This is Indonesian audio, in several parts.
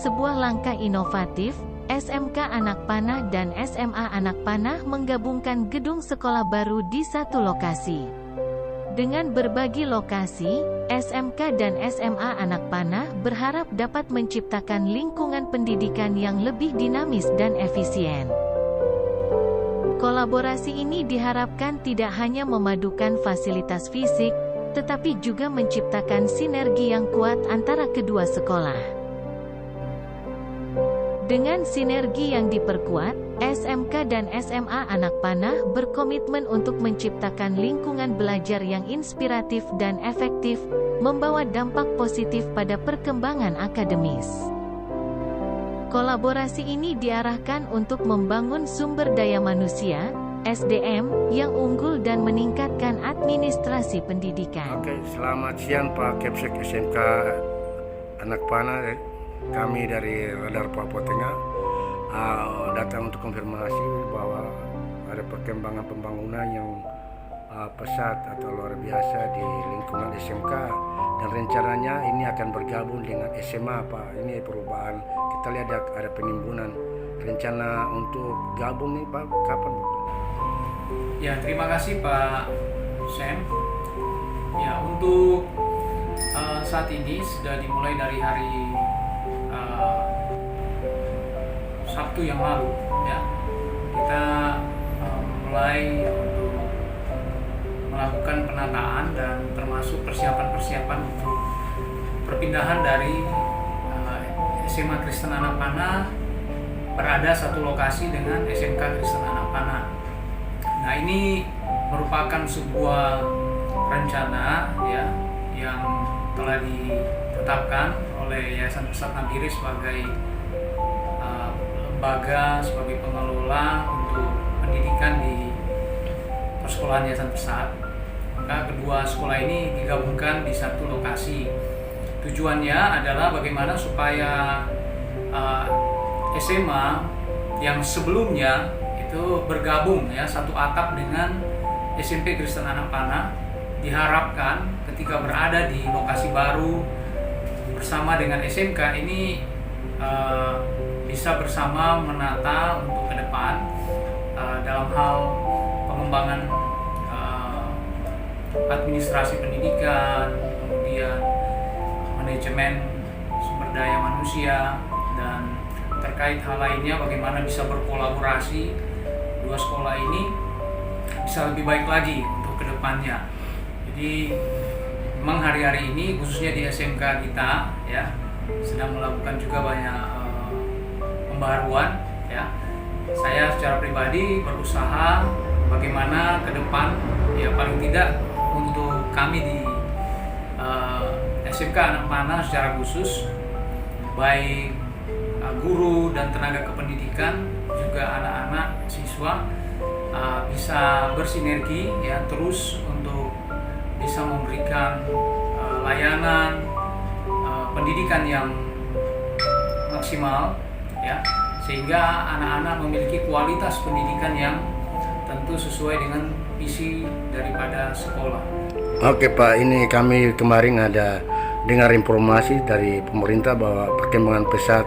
sebuah langkah inovatif, SMK Anak Panah dan SMA Anak Panah menggabungkan gedung sekolah baru di satu lokasi. Dengan berbagi lokasi, SMK dan SMA Anak Panah berharap dapat menciptakan lingkungan pendidikan yang lebih dinamis dan efisien. Kolaborasi ini diharapkan tidak hanya memadukan fasilitas fisik, tetapi juga menciptakan sinergi yang kuat antara kedua sekolah. Dengan sinergi yang diperkuat, SMK dan SMA Anak Panah berkomitmen untuk menciptakan lingkungan belajar yang inspiratif dan efektif, membawa dampak positif pada perkembangan akademis. Kolaborasi ini diarahkan untuk membangun sumber daya manusia, SDM, yang unggul dan meningkatkan administrasi pendidikan. Oke, selamat siang Pak Kepsek SMK Anak Panah. Kami dari Radar Papua Tengah datang untuk konfirmasi bahwa ada perkembangan pembangunan yang pesat atau luar biasa di lingkungan SMK, dan rencananya ini akan bergabung dengan SMA Pak. Ini perubahan, kita lihat ada penimbunan. Rencana untuk gabung nih Pak, kapan Pak? Ya, terima kasih Pak Sam. Ya, untuk saat ini sudah dimulai dari hari Sabtu yang lalu, ya, kita mulai untuk melakukan penataan dan termasuk persiapan-persiapan untuk perpindahan dari SMA Kristen Anak Panah berada satu lokasi dengan SMK Kristen Anak Panah. Nah, ini merupakan sebuah rencana ya yang telah ditetapkan oleh Yayasan Pesat Nabire sebagai lembaga, sebagai pengelola untuk pendidikan di persekolahan Yayasan Pesat. Maka kedua sekolah ini digabungkan di satu lokasi. Tujuannya adalah bagaimana supaya SMA yang sebelumnya itu bergabung ya satu atap dengan SMP Kristen Anak Panah, diharapkan ketika berada di lokasi baru bersama dengan SMK ini bisa bersama menata untuk ke depan dalam hal pengembangan administrasi pendidikan, kemudian manajemen sumber daya manusia, dan terkait hal lainnya bagaimana bisa berkolaborasi dua sekolah ini bisa lebih baik lagi untuk kedepannya. Jadi memang hari-hari ini khususnya di SMK kita ya sedang melakukan juga banyak pembaharuan ya. Saya secara pribadi berusaha bagaimana ke depan ya paling tidak untuk kami di SMK Anak Panah secara khusus, baik guru dan tenaga kependidikan juga anak-anak siswa bisa bersinergi ya terus untuk bisa memberikan layanan pendidikan yang maksimal ya, sehingga anak-anak memiliki kualitas pendidikan yang tentu sesuai dengan visi daripada sekolah. Oke Pak, ini kami kemarin ada dengar informasi dari pemerintah bahwa perkembangan pesat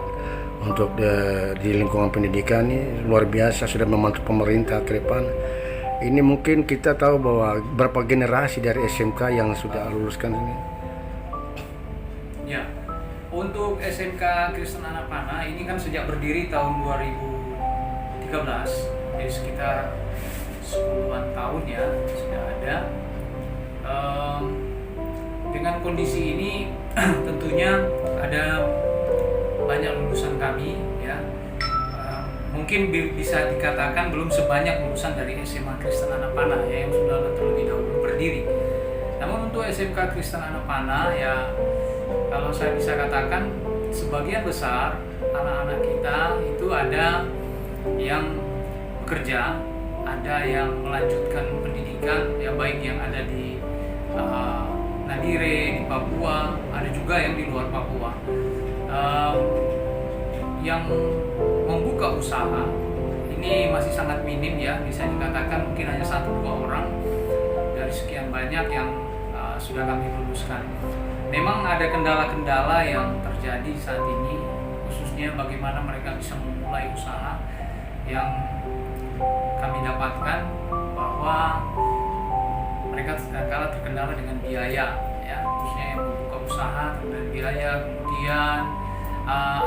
untuk di lingkungan pendidikan ini luar biasa, sudah membantu pemerintah ke depan. Ini mungkin kita tahu bahwa berapa generasi dari SMK yang sudah luluskan ini. Ya, untuk SMK Kristen Anak Panah ini kan sejak berdiri tahun 2013, jadi sekitar 10-an tahun ya sudah ada. Dengan kondisi ini tentunya ada banyak lulusan kami ya, mungkin bisa dikatakan belum sebanyak lulusan dari SMA Kristen Anak Panah ya yang sudah terlebih dahulu berdiri. Namun untuk SMK Kristen Anak Panah ya, kalau saya bisa katakan sebagian besar anak-anak kita itu ada yang bekerja, ada yang melanjutkan pendidikan ya, baik yang ada di Nabire di Papua, ada juga yang di luar Papua. Yang membuka usaha ini masih sangat minim ya, bisa dikatakan mungkin hanya 1-2 orang dari sekian banyak yang sudah kami luluskan. Memang ada kendala-kendala yang terjadi saat ini khususnya artinya bagaimana mereka bisa memulai usaha. Yang kami dapatkan bahwa mereka kadang-kala terkendala dengan biaya, ya, khususnya yang membuka usaha terkendala biaya. Kemudian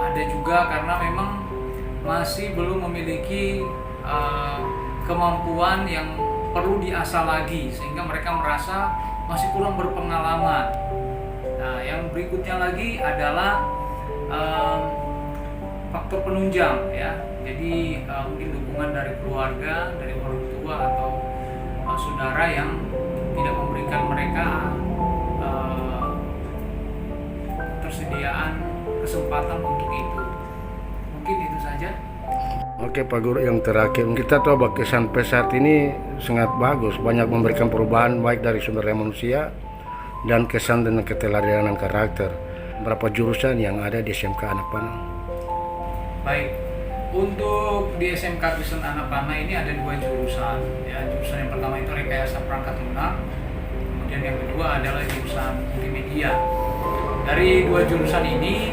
ada juga karena memang masih belum memiliki kemampuan yang perlu diasah lagi, sehingga mereka merasa masih kurang berpengalaman. Nah, yang berikutnya lagi adalah faktor penunjang, ya. Jadi mungkin dukungan dari keluarga, dari orang tua atau saudara yang tidak memberikan mereka tersediaan kesempatan untuk itu. Mungkin itu saja. Oke Pak Guru, yang terakhir kita tahu bahwa kesan pesat ini sangat bagus, banyak memberikan perubahan baik dari sumber daya manusia dan kesan dan keteladanan karakter. Berapa jurusan yang ada di SMK Anak Panah? Baik, untuk di SMK Kristen Anak Panah ini ada 2 jurusan. Ya, jurusan yang pertama itu rekayasa perangkat lunak, kemudian yang kedua adalah jurusan multimedia. Dari 2 jurusan ini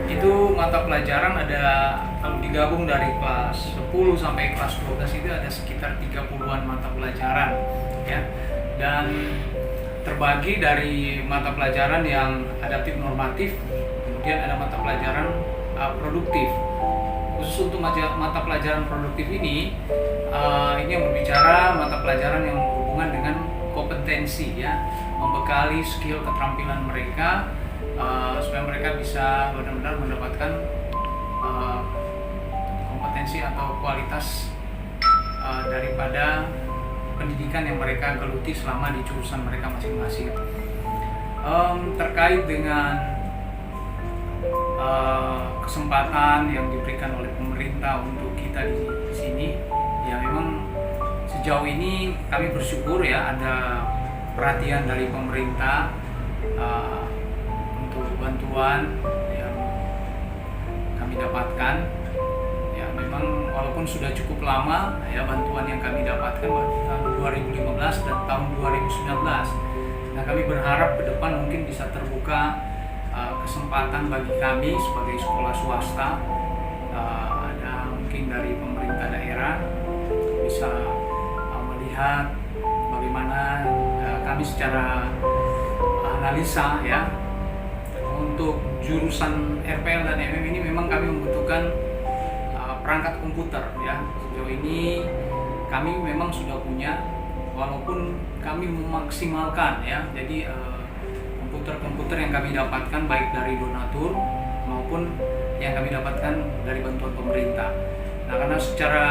itu mata pelajaran ada, kalau digabung dari kelas 10 sampai kelas 12 itu ada sekitar 30-an mata pelajaran, ya. Dan terbagi dari mata pelajaran yang adaptif normatif, kemudian ada mata pelajaran produktif. Khusus untuk mata pelajaran produktif ini yang berbicara mata pelajaran yang berhubungan dengan kompetensi, ya, membekali skill keterampilan mereka supaya mereka bisa benar-benar mendapatkan kompetensi atau kualitas daripada pendidikan yang mereka geluti selama di jurusan mereka masing-masing. Terkait dengan kesempatan yang diberikan oleh pemerintah untuk kita di sini, ya memang sejauh ini kami bersyukur, ya, ada perhatian dari pemerintah untuk bantuan yang kami dapatkan. Ya, memang walaupun sudah cukup lama, ya, bantuan yang kami dapatkan tahun 2015 dan tahun 2019. Nah, kami berharap ke depan mungkin bisa terbuka kesempatan bagi kami sebagai sekolah swasta, ada mungkin dari pemerintah daerah bisa melihat bagaimana kami secara analisa, ya, untuk jurusan RPL dan MM ini memang kami membutuhkan perangkat komputer, ya. Sejauh ini kami memang sudah punya, walaupun kami memaksimalkan, ya. Jadi komputer-komputer yang kami dapatkan baik dari donatur maupun yang kami dapatkan dari bantuan pemerintah. Nah, karena secara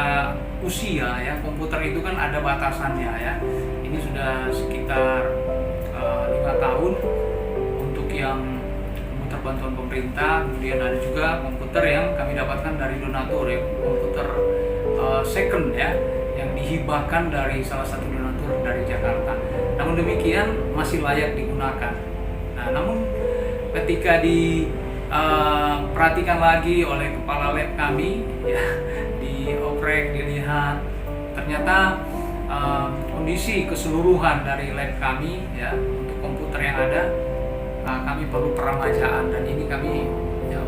usia, ya, komputer itu kan ada batasannya, ya. Ini sudah sekitar 5 tahun untuk yang komputer bantuan pemerintah. Kemudian ada juga komputer yang kami dapatkan dari donatur, ya, komputer second, ya, yang dihibahkan dari salah satu donatur dari Jakarta. Namun demikian masih layak digunakan. Nah, namun ketika diperhatikan lagi oleh kepala lab kami, ya, dioprek, dilihat, ternyata kondisi keseluruhan dari lab kami, ya, untuk komputer yang ada, kami perlu peremajaan, dan ini kami, ya,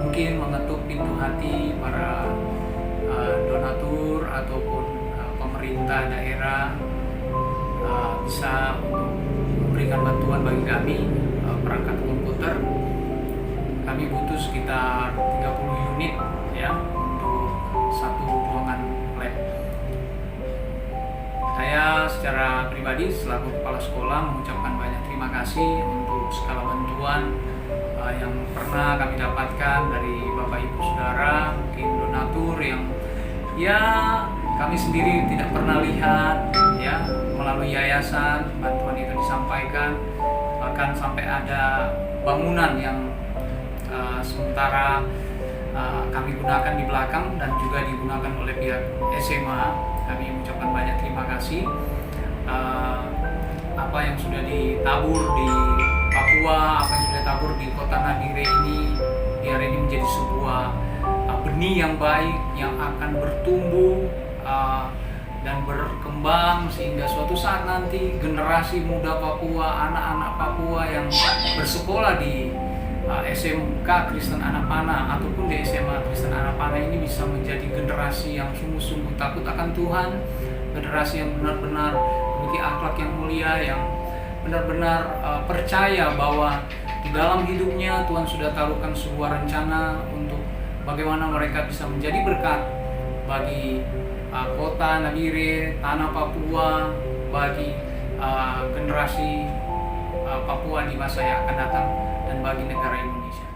mungkin mengetuk pintu hati para donatur ataupun pemerintah daerah bisa untuk memberikan bantuan bagi kami perangkat komputer. Kami butuh sekitar 30 unit, ya, untuk satu ruangan lab. Saya secara pribadi selaku kepala sekolah mengucapkan banyak terima kasih untuk segala bantuan yang pernah kami dapatkan dari Bapak Ibu Saudara, mungkin donatur yang, ya, kami sendiri tidak pernah lihat, ya, melalui yayasan bantuan itu disampaikan, bahkan sampai ada bangunan yang sementara kami gunakan di belakang dan juga digunakan oleh pihak SMA. Kami mengucapkan banyak terima kasih. Apa yang sudah ditabur di Papua, apa yang sudah ditabur di Kota Nadire ini, biar ini menjadi sebuah benih yang baik yang akan bertumbuh dan berkembang, sehingga suatu saat nanti generasi muda Papua, anak-anak Papua yang bersekolah di SMK Kristen Anak Panah ataupun di SMA Kristen Anak Panah ini bisa menjadi generasi yang sungguh-sungguh takut akan Tuhan, generasi yang benar-benar memiliki akhlak yang mulia, yang benar-benar percaya bahwa di dalam hidupnya Tuhan sudah taruhkan sebuah rencana untuk bagaimana mereka bisa menjadi berkat bagi kota Nabire, tanah Papua, bagi generasi Papua di masa yang akan datang, dan bagi negara Indonesia.